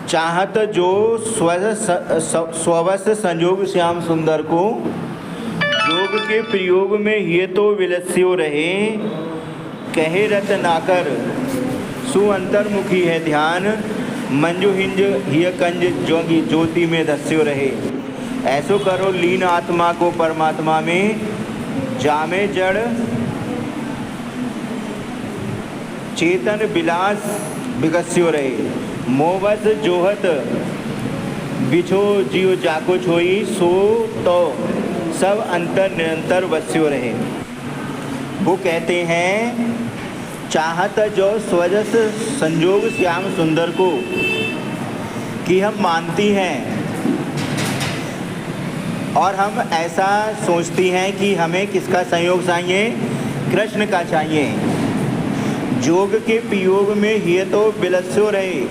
चाहत जो स्ववश संजोग श्याम सुंदर को, योग के प्रयोग में ये तो विलस्यो रहे, कहे रत नाकर सुअंतर्मुखी है ध्यान, मंजु हिंज हिय कंज जोगी ज्योति में धस्यो रहे। ऐसो करो लीन आत्मा को परमात्मा में, जामे जड़ चेतन विलास विकस्यो रहे। मोहवश जोहत बिछो जियो जाको छोई, सो तो सब अंतर निरंतर वस्यो रहे। वो कहते हैं चाहत जो स्वजस संजोग श्याम सुंदर को, कि हम मानती हैं और हम ऐसा सोचती हैं कि हमें किसका संयोग चाहिए, कृष्ण का चाहिए। योग के प्रयोग में ये तो विलस्यो रहे,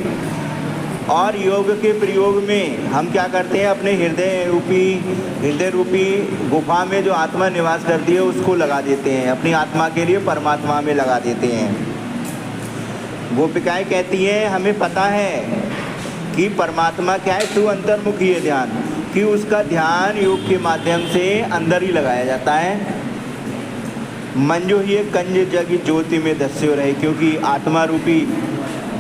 और योग के प्रयोग में हम क्या करते हैं, अपने हृदय रूपी गुफा में जो आत्मा निवास करती है उसको लगा देते हैं, अपनी आत्मा के लिए परमात्मा में लगा देते हैं। गोपिकाएं कहती हैं हमें पता है कि परमात्मा क्या है, तू अंतर्मुखी है ध्यान, कि उसका ध्यान योग के माध्यम से अंदर ही लगाया जाता है। मंजो ही कंज जगी ज्योति में धस्यो रहे, क्योंकि आत्मा रूपी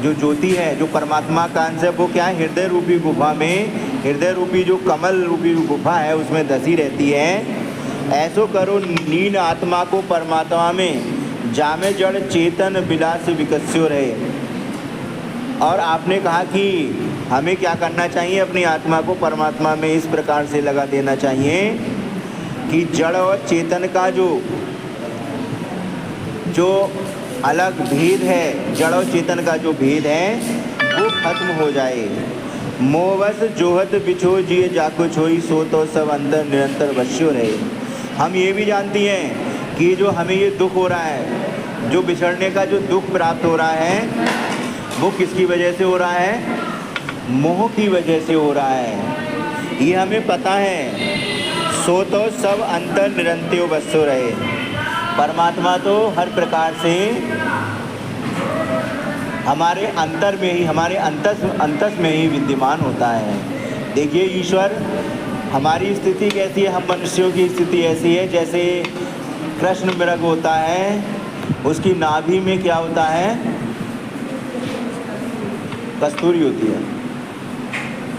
जो ज्योति है, जो परमात्मा का अंश है, वो क्या है, हृदय रूपी गुफा में, हृदय रूपी जो कमल रूपी गुफा है उसमें धसी रहती है। ऐसो करो नील आत्मा को परमात्मा में, जामे जड़ चेतन विलास विकस्यो रहे। और आपने कहा कि हमें क्या करना चाहिए, अपनी आत्मा को परमात्मा में इस प्रकार से लगा देना चाहिए कि जड़ और चेतन का जो अलग भेद है, जड़ और चेतन का जो भेद है वो खत्म हो जाए। मोहवश जोहत बिछो जिए जाको छोई, सो तो सब अंदर निरंतर वश्यो रहे। हम ये भी जानती हैं कि जो हमें ये दुख हो रहा है, जो बिछड़ने का जो दुख प्राप्त हो रहा है, वो किसकी वजह से हो रहा है, मोह की वजह से हो रहा है, ये हमें पता है। सो तो सब अंतर निरंतर वश्यो रहे। परमात्मा तो हर प्रकार से हमारे अंतर में ही, हमारे अंतस में ही विद्यमान होता है। देखिए ईश्वर, हमारी स्थिति कैसी है, हम मनुष्यों की स्थिति ऐसी है जैसे कृष्ण मृग होता है, उसकी नाभि में क्या होता है, कस्तूरी होती है,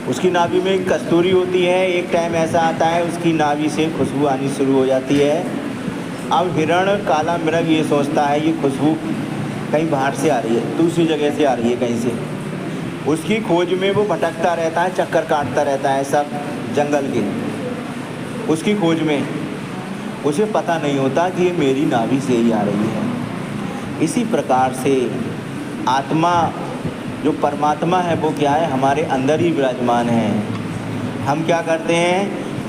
उसकी नाभि में कस्तूरी होती है। एक टाइम ऐसा आता है उसकी नाभि से खुशबू आनी शुरू हो जाती है। अब हिरण काला मृग ये सोचता है ये खुशबू कहीं बाहर से आ रही है, दूसरी जगह से आ रही है कहीं से। उसकी खोज में वो भटकता रहता है, चक्कर काटता रहता है सब जंगल के, उसकी खोज में। उसे पता नहीं होता कि ये मेरी नाभि से ही आ रही है। इसी प्रकार से आत्मा जो परमात्मा है वो क्या है, हमारे अंदर ही विराजमान है। हम क्या करते हैं,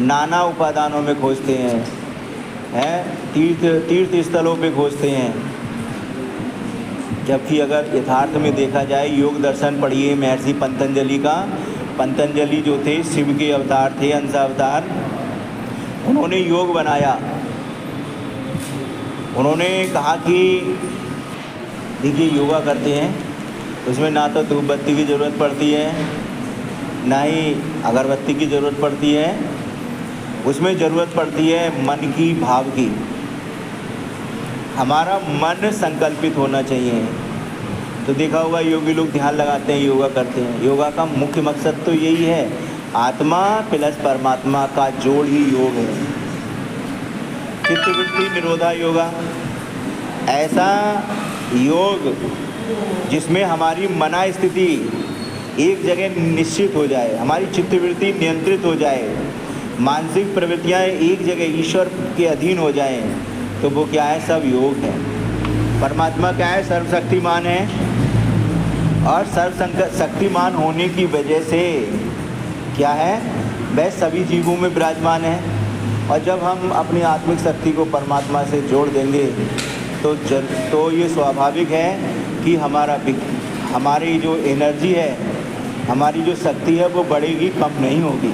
नाना उपादानों में खोजते हैं, तीर्थ स्थलों पे खोजते हैं, जबकि अगर यथार्थ में देखा जाए, योग दर्शन पढ़िए महर्षि पतंजलि का। पतंजलि जो थे शिव के अवतार थे, अंशावतार। उन्होंने योग बनाया। उन्होंने कहा कि देखिए योगा करते हैं, उसमें ना तो धूप बत्ती की ज़रूरत पड़ती है, ना ही अगरबत्ती की ज़रूरत पड़ती है, उसमें ज़रूरत पड़ती है मन की, भाव की। हमारा मन संकल्पित होना चाहिए। तो देखा होगा योगी लोग ध्यान लगाते हैं, योगा करते हैं। योगा का मुख्य मकसद तो यही है, आत्मा प्लस परमात्मा का जोड़ ही योग है। चित्तवृत्ति निरोधा योगा, ऐसा योग जिसमें हमारी मना स्थिति एक जगह निश्चित हो जाए, हमारी चित्तवृत्ति नियंत्रित हो जाए, मानसिक प्रवृत्तियाँ एक जगह ईश्वर के अधीन हो जाएं, तो वो क्या है, सब योग है। परमात्मा क्या है, सर्वशक्तिमान है, और सर्वशक्तिमान होने की वजह से क्या है, वह सभी जीवों में विराजमान है। और जब हम अपनी आत्मिक शक्ति को परमात्मा से जोड़ देंगे तो ये स्वाभाविक है कि हमारी जो एनर्जी है, हमारी जो शक्ति है वो बढ़ेगी, कम नहीं होगी।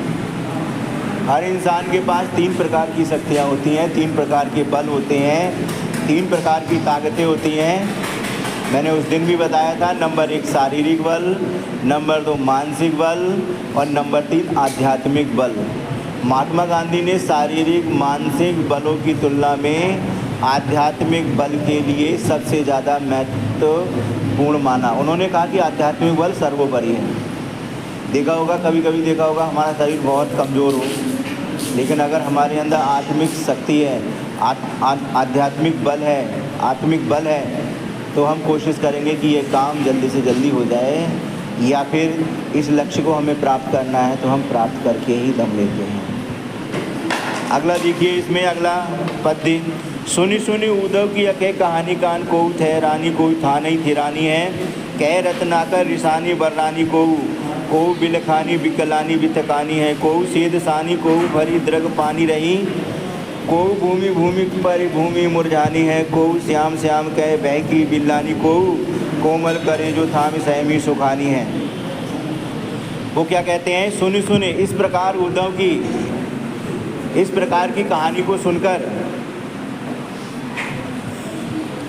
हर इंसान के पास 3 प्रकार की शक्तियाँ होती हैं, 3 प्रकार के बल होते हैं, 3 प्रकार की ताकतें होती हैं। मैंने उस दिन भी बताया था, नंबर 1 शारीरिक बल, नंबर 2 मानसिक बल और नंबर 3 आध्यात्मिक बल। महात्मा गांधी ने शारीरिक मानसिक बलों की तुलना में आध्यात्मिक बल के लिए सबसे ज़्यादा महत्वपूर्ण माना। उन्होंने कहा कि आध्यात्मिक बल सर्वोपरि है। देखा होगा, कभी कभी देखा होगा, हमारा शरीर बहुत कमज़ोर हो, लेकिन अगर हमारे अंदर आत्मिक शक्ति है, आध्यात्मिक बल है, आत्मिक बल है, तो हम कोशिश करेंगे कि ये काम जल्दी से जल्दी हो जाए, या फिर इस लक्ष्य को हमें प्राप्त करना है तो हम प्राप्त करके ही दम लेते हैं। अगला देखिए, इसमें अगला पद्य, सुनी सुनी उद्धव की अके कहानी कान को थे रानी कोई था नहीं थी रानी है, कह रत्नाकर रिसानी बर्रानी को बिलखानी बिकलानी बितकानी है, को सेध सानी को भरी द्रग पानी रही, को भूमि भूमि पर भूमि मुरझानी है, को श्याम श्याम कह बह की बिल्लानी, को कोमल करे जो थाम सहमी सुखानी है। वो क्या कहते हैं, सुनी सुने इस प्रकार उद्धव की इस प्रकार की कहानी को सुनकर,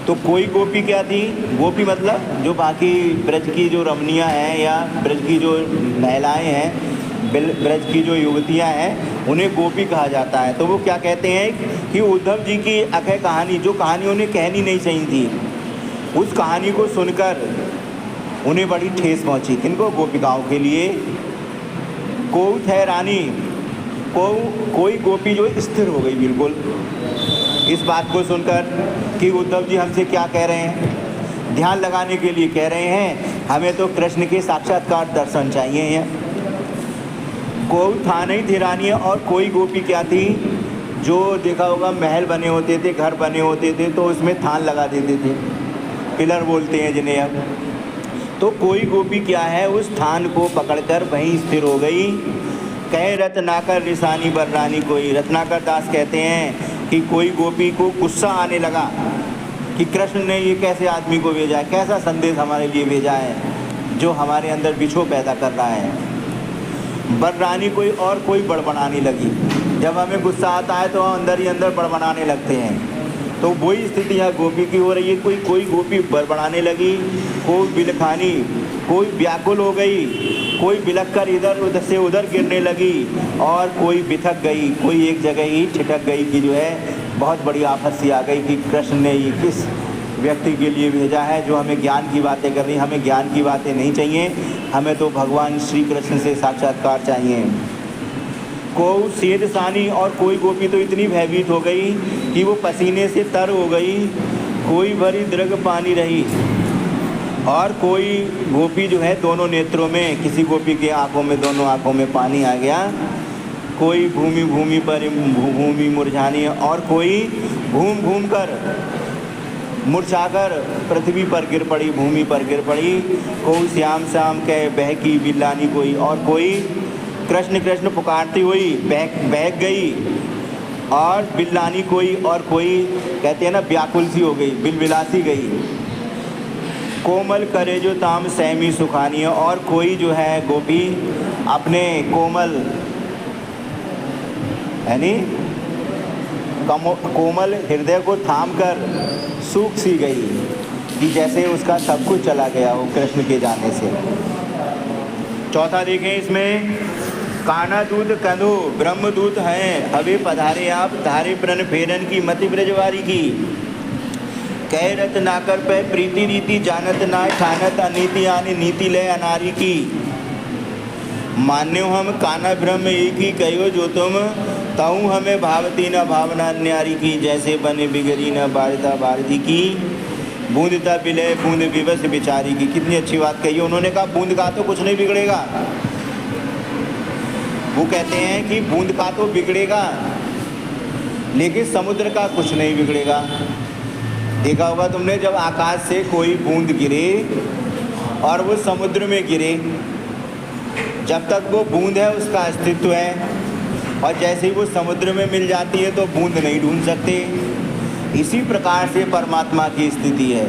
तो कोई गोपी क्या थी, गोपी मतलब जो बाकी ब्रज की जो रमणियाँ हैं या ब्रज की जो महिलाएं हैं, ब्रज की जो युवतियाँ हैं, उन्हें गोपी कहा जाता है। तो वो क्या कहते हैं कि उद्धव जी की अखय कहानी, जो कहानी उन्हें कहनी नहीं चाहिए थी, उस कहानी को सुनकर उन्हें बड़ी ठेस पहुँची। किनको, गोपिकाओं के लिए। को थे रानी, कोई गोपी जो स्थिर हो गई बिल्कुल इस बात को सुनकर कि उद्धव जी हमसे क्या कह रहे हैं, ध्यान लगाने के लिए कह रहे हैं, हमें तो कृष्ण के साक्षात्कार दर्शन चाहिए हैं। कोई था नहीं थी रानी, और कोई गोपी क्या थी, जो देखा होगा महल बने होते थे, घर बने होते थे, तो उसमें थान लगा देते थे, पिलर बोलते हैं जिन्हें अब। तो कोई गोपी क्या है, उस थान को पकड़कर वहीं स्थिर हो गई। कह रत्नाकर रिसानी बर्रानी कोई, रत्नाकर दास कहते हैं कि कोई गोपी को गुस्सा आने लगा कि कृष्ण ने ये कैसे आदमी को भेजा है, कैसा संदेश हमारे लिए भेजा है जो हमारे अंदर बिछो पैदा कर रहा है। बर्रानी कोई, और कोई बड़बड़ाने लगी। जब हमें गुस्सा आता है तो हम अंदर ही अंदर बड़बड़ाने लगते हैं, तो वही स्थिति यहाँ गोपी की हो रही है। कोई गोपी बड़बड़ाने लगी, कोई बिलखानी, कोई व्याकुल हो गई, कोई बिलख कर इधर उधर से उधर गिरने लगी, और कोई बिथक गई, कोई एक जगह ही छिटक गई कि जो है बहुत बड़ी आफत सी आ गई कि कृष्ण ने ये किस व्यक्ति के लिए भेजा है जो हमें ज्ञान की बातें कर रही। हमें ज्ञान की बातें नहीं चाहिए, हमें तो भगवान श्री कृष्ण से साक्षात्कार चाहिए। को सेध सानी, और कोई गोपी तो इतनी भयभीत हो गई कि वो पसीने से तर हो गई, कोई भरी द्रग पानी रही, और कोई गोपी जो है दोनों नेत्रों में, किसी गोपी के आंखों में, दोनों आंखों में पानी आ गया। कोई भूमि भूमि पर भूमि मुरझानी, और कोई घूम घूम कर मुरझाकर पृथ्वी पर गिर पड़ी, भूमि पर गिर पड़ी। कोई श्याम श्याम कह बह की बिल्लानी कोई, और कोई कृष्ण कृष्ण पुकारती हुई बहक गई, और बिल्लानी कोई, और कोई कहते हैं ना व्याकुल सी हो गई, बिलबिलासी गई। कोमल करे जो ताम सहमी सुखानी, और कोई जो है गोपी अपने कोमल यानी कोमल हृदय को थाम कर सूख सी गई कि जैसे उसका सब कुछ चला गया हो कृष्ण के जाने से। चौथा देखें इसमें, काना दूत कंधो ब्रह्मदूत हैं, हवे पधारे आप धारे प्रण फेरन की मति ब्रजवारी की। कह रत्नाकर पे प्रीति रीति जानत नाय, ठानत अनीति आने नीति लय अनारी की। मान्यो हम काना ब्रह्म एक ही कहो जो तुम, ताऊ हमें भावती न भावना न्यारी की। जैसे बने बिगड़ी न बारिता बारदी की, बूंदता बिलय बूंद विवश बिचारी की। कितनी अच्छी बात कही। उन्होंने कहा बूंद का तो कुछ नहीं बिगड़ेगा। वो कहते हैं कि बूंद का तो बिगड़ेगा, लेकिन समुद्र का कुछ नहीं बिगड़ेगा। देखा होगा तुमने, जब आकाश से कोई बूंद गिरे और वो समुद्र में गिरे, जब तक वो बूंद है उसका अस्तित्व है, और जैसे ही वो समुद्र में मिल जाती है तो बूंद नहीं ढूंढ सकते। इसी प्रकार से परमात्मा की स्थिति है।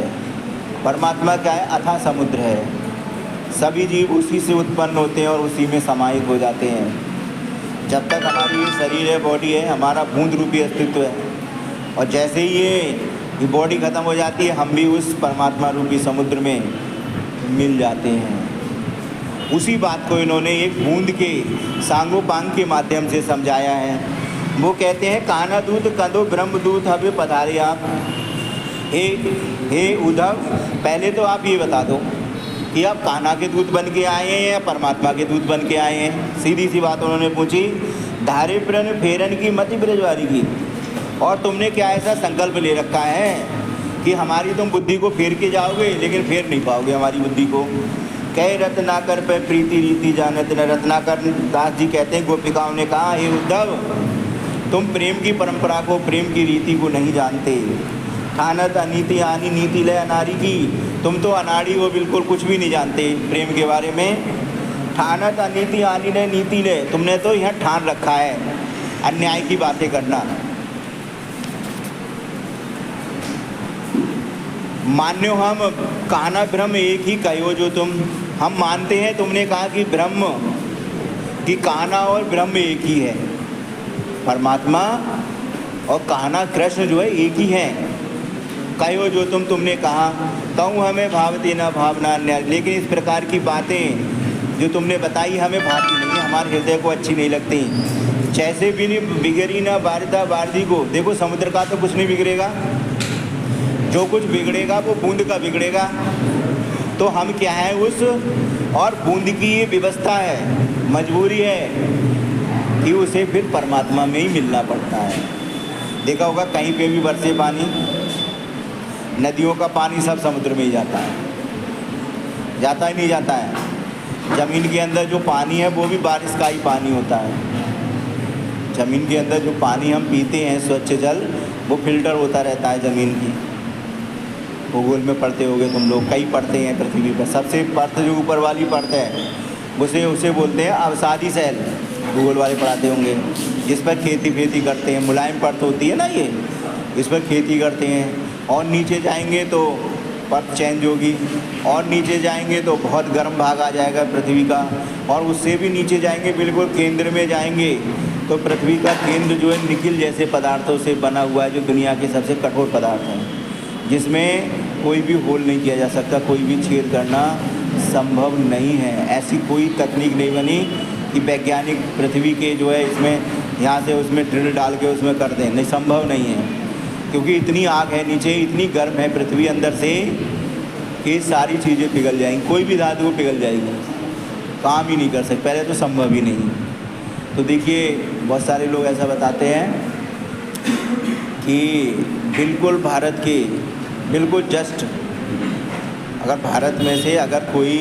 परमात्मा क्या है? अथाह समुद्र है। सभी जीव उसी से उत्पन्न होते हैं और उसी में समाहित हो जाते हैं। जब तक हमारी ये शरीर है, बॉडी है, हमारा बूंद रूपी अस्तित्व है। और जैसे ही ये ये बॉडी खत्म हो जाती है, हम भी उस परमात्मा रूपी समुद्र में मिल जाते हैं। उसी बात को इन्होंने एक बूंद के सांगोपांग के माध्यम से समझाया है। वो कहते हैं काना दूत कंदो ब्रह्मदूत हमें पधारे आप। हे उद्धव, पहले तो आप ये बता दो कि आप कान्हा के दूत बन के आए हैं या परमात्मा के दूत बन के आए हैं। सीधी सी बात उन्होंने पूछी। धारे प्रण फेरन की मति ब्रजवारी की। और तुमने क्या ऐसा संकल्प ले रखा है कि हमारी तुम बुद्धि को फेर के जाओगे, लेकिन फेर नहीं पाओगे हमारी बुद्धि को। कह रत्नाकर पे प्रीति रीति जानत न। रत्नाकर दास जी कहते हैं गोपिकाओं ने कहा, हे उद्धव, तुम प्रेम की परंपरा को, प्रेम की रीति को नहीं जानते। ठानत अनीति आनी नीति ले अनारी की। तुम तो अनाड़ी हो, बिल्कुल कुछ भी नहीं जानते प्रेम के बारे में। ठानत अनीति आनी ले नीति ले, तुमने तो यहाँ ठान रखा है अन्याय की बातें करना। मान्यो हम कान्हा ब्रह्म एक ही कहो जो तुम। हम मानते हैं तुमने कहा कि ब्रह्म कि कान्हा और ब्रह्म एक ही है। परमात्मा और कान्हा कृष्ण जो है एक ही है। कहो जो तुमने कहा। तऊ हमें भावती न भावना अन्य। लेकिन इस प्रकार की बातें जो तुमने बताई हमें भाती नहीं, हमारे हृदय को अच्छी नहीं लगती। जैसे भी नहीं बिगड़ी ना बारिदा बारदी को। देखो समुद्र का तो कुछ नहीं बिगड़ेगा, जो कुछ बिगड़ेगा वो बूंद का बिगड़ेगा। तो हम क्या है उस, और बूंद की ये व्यवस्था है, मजबूरी है कि उसे फिर परमात्मा में ही मिलना पड़ता है। देखा होगा कहीं पे भी बरसे पानी, नदियों का पानी सब समुद्र में ही जाता है, जाता ही नहीं जाता है। ज़मीन के अंदर जो पानी है वो भी बारिश का ही पानी होता है। ज़मीन के अंदर जो पानी हम पीते हैं स्वच्छ जल, वो फिल्टर होता रहता है ज़मीन की। भूगोल में पढ़ते होगे तुम लोग, कई पढ़ते हैं पृथ्वी पर। सबसे परत जो ऊपर वाली परत है उसे बोलते हैं अवसादी सैल, भूगोल वाले पढ़ाते होंगे। जिस पर खेती करते हैं, मुलायम परत होती है ना ये, इस पर खेती करते हैं। और नीचे जाएंगे तो परत चेंज होगी, और नीचे जाएंगे तो बहुत गर्म भाग आ जाएगा पृथ्वी का, और उससे भी नीचे जाएंगे बिल्कुल केंद्र में जाएंगे तो पृथ्वी का केंद्र जो है निकिल जैसे पदार्थों से बना हुआ है, जो दुनिया के सबसे कठोर पदार्थ हैं, जिसमें कोई भी होल नहीं किया जा सकता, कोई भी छेद करना संभव नहीं है। ऐसी कोई तकनीक नहीं बनी कि वैज्ञानिक पृथ्वी के जो है इसमें यहाँ से उसमें ड्रिल डाल के उसमें कर दें, नहीं, संभव नहीं है। क्योंकि इतनी आग है नीचे, इतनी गर्म है पृथ्वी अंदर से कि सारी चीज़ें पिघल जाएंगी, कोई भी धातु पिघल जाएगी, काम ही नहीं कर सकते, पहले तो संभव ही नहीं। तो देखिए बहुत सारे लोग ऐसा बताते हैं कि बिल्कुल भारत के बिल्कुल जस्ट, अगर भारत में से अगर कोई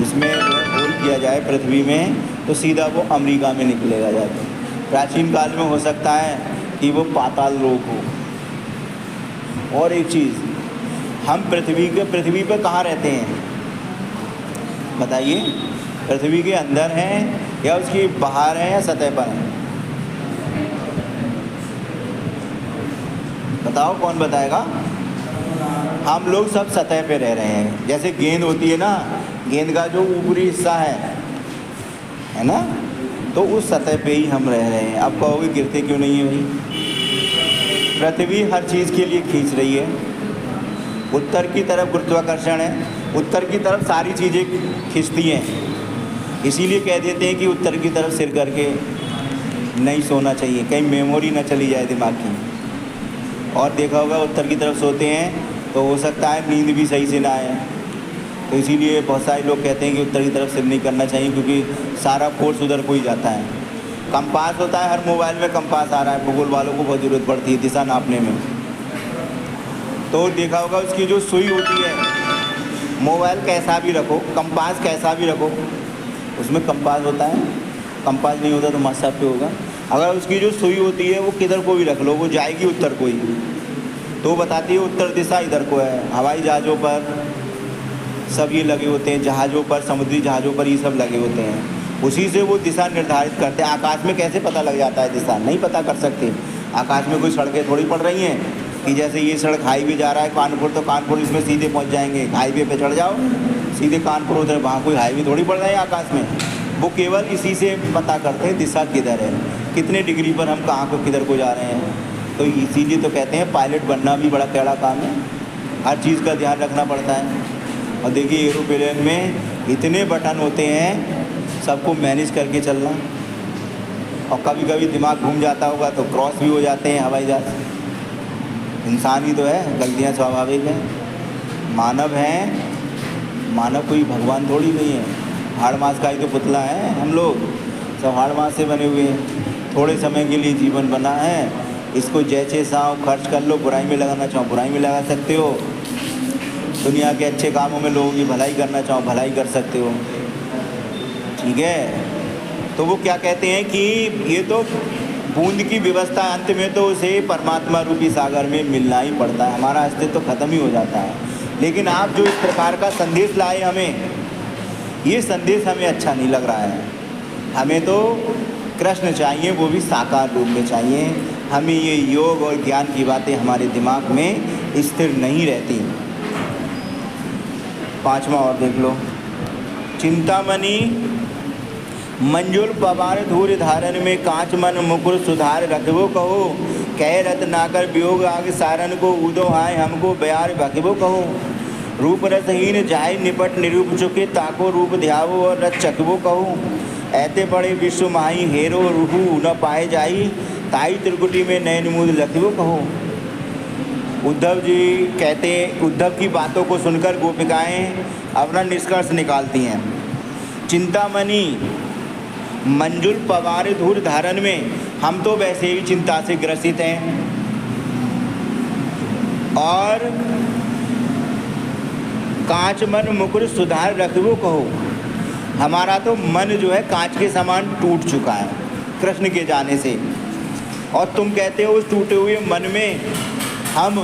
इसमें होल किया जाए पृथ्वी में तो सीधा वो अमेरिका में निकलेगा जाके। प्राचीन काल में हो सकता है कि वो पाताल लोक हो। और एक चीज़, हम पृथ्वी पे कहाँ रहते हैं बताइए? पृथ्वी के अंदर हैं या उसकी बाहर हैं या सतह पर हैं? बताओ, कौन बताएगा? हम लोग सब सतह पे रह रहे हैं। जैसे गेंद होती है ना, गेंद का जो ऊपरी हिस्सा है ना, तो उस सतह पे ही हम रह रहे हैं। अब कहोगे गिरते क्यों नहीं है भाई? पृथ्वी हर चीज़ के लिए खींच रही है। उत्तर की तरफ गुरुत्वाकर्षण है, उत्तर की तरफ सारी चीज़ें खींचती हैं। इसीलिए कह देते हैं कि उत्तर की तरफ सिर करके नहीं सोना चाहिए, कहीं मेमोरी ना चली जाए दिमाग की। और देखा होगा उत्तर की तरफ सोते हैं तो हो सकता है नींद भी सही से ना आए। तो इसीलिए बहुत सारे लोग कहते हैं कि उत्तर की तरफ सिर नहीं करना चाहिए, क्योंकि सारा फोर्स उधर को ही जाता है। कंपास होता है, हर मोबाइल में कंपास आ रहा है, भूगोल वालों को बहुत ज़रूरत पड़ती है दिशा नापने में। तो देखा होगा उसकी जो सुई होती है, मोबाइल कैसा भी रखो, कंपास कैसा भी रखो, उसमें कंपास होता है। कंपास नहीं होता तो मस्सा पे होगा। अगर उसकी जो सुई होती है वो किधर को भी रख लो, वो जाएगी उत्तर को ही। तो बताती है उत्तर दिशा इधर को है। हवाई जहाज़ों पर सब ये लगे होते हैं, जहाज़ों पर, समुद्री जहाज़ों पर ये सब लगे होते हैं। उसी से वो दिशा निर्धारित करते हैं। आकाश में कैसे पता लग जाता है दिशा? नहीं पता कर सकते। आकाश में कोई सड़कें थोड़ी पड़ रही हैं कि जैसे ये सड़क हाईवे जा रहा है कानपुर, तो कानपुर इसमें सीधे पहुंच जाएंगे। हाईवे पे चढ़ जाओ सीधे कानपुर, उधर वहाँ कोई हाईवे थोड़ी पड़ रहा है आकाश में। वो केवल इसी से पता करते हैं दिशा किधर है, कितने डिग्री पर हम कहाँ को किधर को जा रहे हैं। तो इसीलिए तो कहते हैं पायलट बनना भी बड़ा टेढ़ा काम है, हर चीज़ का ध्यान रखना पड़ता है। और देखिए एरोप्लेन में इतने बटन होते हैं, सबको मैनेज करके चलना, और कभी कभी दिमाग घूम जाता होगा तो क्रॉस भी हो जाते हैं हवाई जहाज। इंसान ही तो है, गलतियाँ स्वाभाविक हैं, मानव हैं, मानव कोई भगवान थोड़ी नहीं है। हाड़ मास का ही तो पुतला है हम लोग, सब हाड़ मास से बने हुए हैं। थोड़े समय के लिए जीवन बना है, इसको जैसे साव खर्च कर लो, बुराई में लगाना चाहो बुराई में लगा सकते हो, दुनिया के अच्छे कामों में लोगों की भलाई करना चाहो भलाई कर सकते हो, ठीक है। तो वो क्या कहते हैं कि ये तो बूंद की व्यवस्था, अंत में तो उसे परमात्मा रूपी सागर में मिलना ही पड़ता है, हमारा अस्तित्व तो खत्म ही हो जाता है। लेकिन आप जो इस प्रकार का संदेश लाए हमें, ये संदेश हमें अच्छा नहीं लग रहा है। हमें तो कृष्ण चाहिए, वो भी साकार रूप में चाहिए। हमें ये योग और ज्ञान की बातें हमारे दिमाग में स्थिर नहीं रहती। 5वां और देख लो, चिंतामणि मंजुल पवार धूर धारण में कांच मन मुकुर सुधार रखबो कहो, कह रत्नाकर वियोग आग सारन को उदो आए हमको बयार भखबो कहो। रूप रसहीन जाय निपट निरूप चुके ताको रूप ध्यावो और रस चखबो कहो। ऐते बड़े विश्व माही हेरो रूहू न पाए जाई, ताई त्रिकुटी में नयन मूद लखबो कहो। उद्धव जी कहते, उद्धव की बातों को सुनकर गोपिकाएं अपना निष्कर्ष निकालती हैं। चिंतामणि मंजुल पवार धूर धारण में हम तो वैसे ही चिंता से ग्रसित हैं, और कांच मन मुकुर सुधार रखबो कहो, हमारा तो मन जो है कांच के समान टूट चुका है कृष्ण के जाने से। और तुम कहते हो उस टूटे हुए मन में हम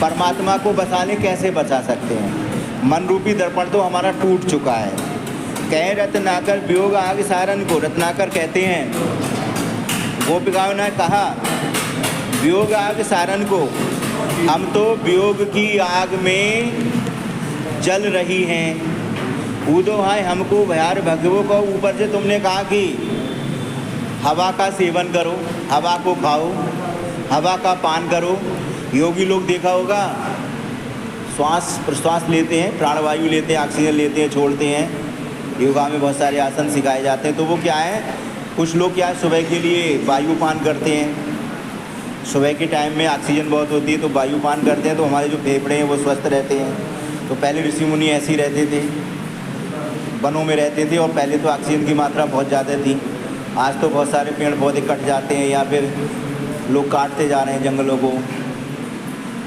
परमात्मा को बसा लें, कैसे बचा सकते हैं? मन रूपी दर्पण तो हमारा टूट चुका है। कह रत्नाकर वियोग आग सारन को, रत्नाकर कहते हैं, गोपिकाओं ने कहा वियोग आग सारन को, हम तो वियोग की आग में जल रही हैं। ऊदो हाय हमको भयार भगवो को, ऊपर से तुमने कहा कि हवा का सेवन करो, हवा को खाओ, हवा का पान करो। योगी लोग देखा होगा, श्वास प्रश्वास लेते हैं, प्राणवायु लेते हैं, ऑक्सीजन लेते हैं, छोड़ते हैं। योगा में बहुत सारे आसन सिखाए जाते हैं। तो वो क्या है, कुछ लोग क्या है सुबह के लिए वायुपान करते हैं, सुबह के टाइम में ऑक्सीजन बहुत होती है तो वायुपान करते हैं, तो हमारे जो फेफड़े हैं वो स्वस्थ रहते हैं। तो पहले ऋषि मुनि ऐसे ही रहते थे, वनों में रहते थे, और पहले तो ऑक्सीजन की मात्रा बहुत ज़्यादा थी। आज तो बहुत सारे पेड़ पौधे कट जाते हैं या फिर लोग काटते जा रहे हैं जंगलों को,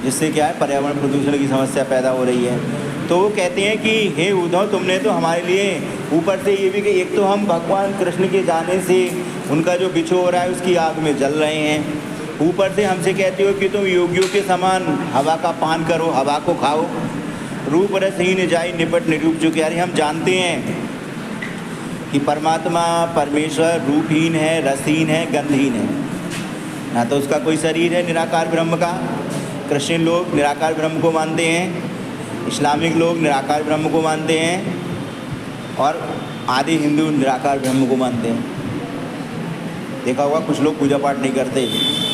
जिससे क्या है पर्यावरण प्रदूषण की समस्या पैदा हो रही है। तो वो कहते हैं कि हे उद्धव, तुमने तो हमारे लिए ऊपर से ये भी कि एक तो हम भगवान कृष्ण के जाने से उनका जो बिछो हो रहा है उसकी आग में जल रहे हैं, ऊपर से हमसे कहते हो कि तुम योगियों के समान हवा का पान करो, हवा को खाओ। रूप रसहीन जाई निपट निरूप चुके। अरे हम जानते हैं कि परमात्मा परमेश्वर रूपहीन है, रसहीन है, गंधहीन है, ना तो उसका कोई शरीर है निराकार ब्रह्म का। क्रिश्चियन लोग निराकार ब्रह्म को मानते हैं, इस्लामिक लोग निराकार ब्रह्म को मानते हैं, और आदि हिंदू निराकार ब्रह्म को मानते हैं। देखा होगा कुछ लोग पूजा पाठ नहीं करते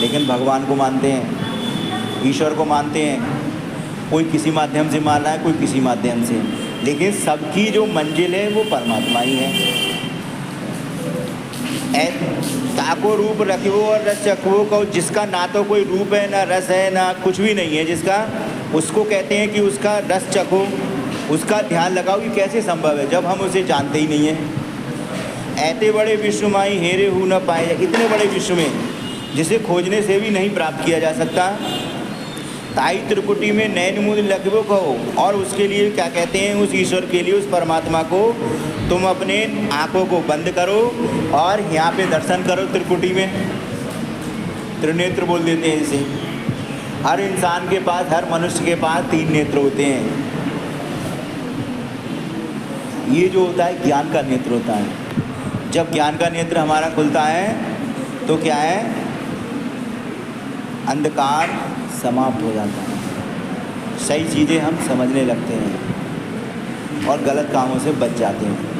लेकिन भगवान को मानते हैं, ईश्वर को मानते हैं। कोई किसी माध्यम से मान रहा है, कोई किसी माध्यम से, लेकिन सबकी जो मंजिल है वो परमात्मा ही है। ताको रूप रखो और रस चखो को, जिसका ना तो कोई रूप है, ना रस है, ना कुछ भी नहीं है जिसका, उसको कहते हैं कि उसका रस चखो, उसका ध्यान लगाओ। ये कैसे संभव है जब हम उसे जानते ही नहीं हैं। ऐते बड़े विश्व माई हेरे हु न पाए, इतने बड़े विश्व में जिसे खोजने से भी नहीं प्राप्त किया जा सकता। ताई त्रिकुटी में नयन मूद लखबो कहो, और उसके लिए क्या कहते हैं, उस ईश्वर के लिए, उस परमात्मा को तुम अपने आँखों को बंद करो और यहाँ पे दर्शन करो त्रिकुटी में। त्रिनेत्र बोल देते हैं इसे। हर इंसान के पास, हर मनुष्य के पास 3 नेत्र होते हैं। ये जो होता है ज्ञान का नेत्र होता है। जब ज्ञान का नेत्र हमारा खुलता है तो क्या है, अंधकार समाप्त हो जाता है, सही चीज़ें हम समझने लगते हैं और गलत कामों से बच जाते हैं।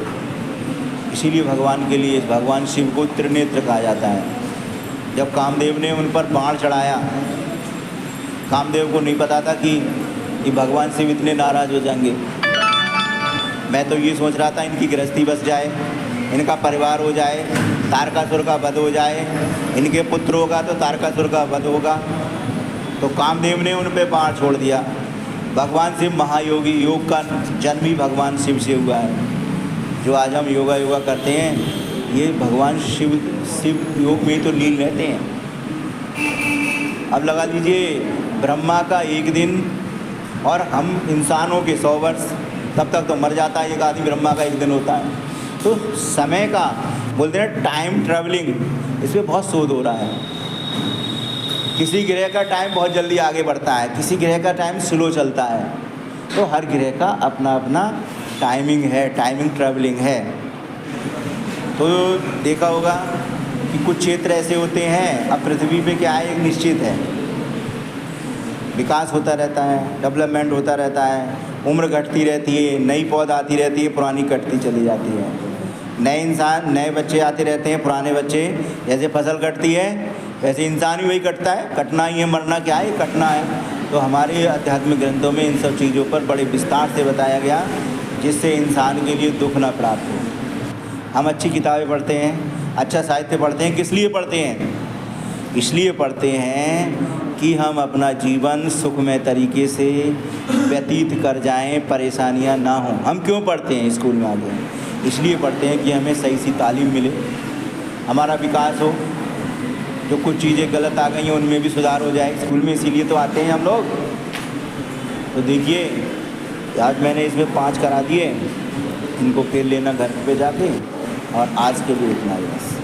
इसीलिए भगवान के लिए, भगवान शिव को त्रिनेत्र कहा जाता है। जब कामदेव ने उन पर बाण चढ़ाया, कामदेव को नहीं पता था कि भगवान शिव इतने नाराज़ हो जाएंगे। मैं तो ये सोच रहा था इनकी गृहस्थी बस जाए, इनका परिवार हो जाए, तारकासुर का वध हो जाए, इनके पुत्र होगा तो तारकासुर का वध होगा। तो कामदेव ने उन पे बाण छोड़ दिया। भगवान शिव महायोगी, योग का जन्म ही भगवान शिव से हुआ है। जो आज हम योगा करते हैं, ये भगवान शिव योग में तो लीन रहते हैं। अब लगा लीजिए ब्रह्मा का एक दिन और हम इंसानों के 100 वर्ष, तब तक तो मर जाता है एक आदमी, ब्रह्मा का एक दिन होता है। तो समय का बोलते हैं टाइम ट्रैवलिंग, इस पर बहुत शोध हो रहा है। किसी ग्रह का टाइम बहुत जल्दी आगे बढ़ता है, किसी ग्रह का टाइम स्लो चलता है। तो हर ग्रह का अपना अपना टाइमिंग है, टाइमिंग ट्रैवलिंग है। तो देखा होगा कि कुछ क्षेत्र ऐसे होते हैं, अब पृथ्वी पे क्या है, एक निश्चित है, विकास होता रहता है, डेवलपमेंट होता रहता है, उम्र घटती रहती है, नई पौध आती रहती है, पुरानी कटती चली जाती है, नए इंसान, नए बच्चे आते रहते हैं, पुराने बच्चे, जैसे फसल कटती है वैसे इंसान ही वही कटता है, कटना ही है, मरना क्या है, कटना है। तो हमारे आध्यात्मिक ग्रंथों में इन सब चीज़ों पर बड़े विस्तार से बताया गया, जिससे इंसान के लिए दुख न प्राप्त हो। हम अच्छी किताबें पढ़ते हैं, अच्छा साहित्य पढ़ते हैं, किस लिए पढ़ते हैं? इसलिए पढ़ते हैं कि हम अपना जीवन सुखमय तरीके से व्यतीत कर जाएं, परेशानियां ना हों। हम क्यों पढ़ते हैं स्कूल में आगे? इसलिए पढ़ते हैं कि हमें सही सी तालीम मिले, हमारा विकास हो, जो कुछ चीज़ें गलत आ गई हैं उनमें भी सुधार हो जाए। स्कूल में इसीलिए तो आते हैं हम लोग। तो देखिए आज मैंने इसमें 5 करा दिए, इनको फिर लेना घर पे जाके, और आज के लिए इतना ही बस।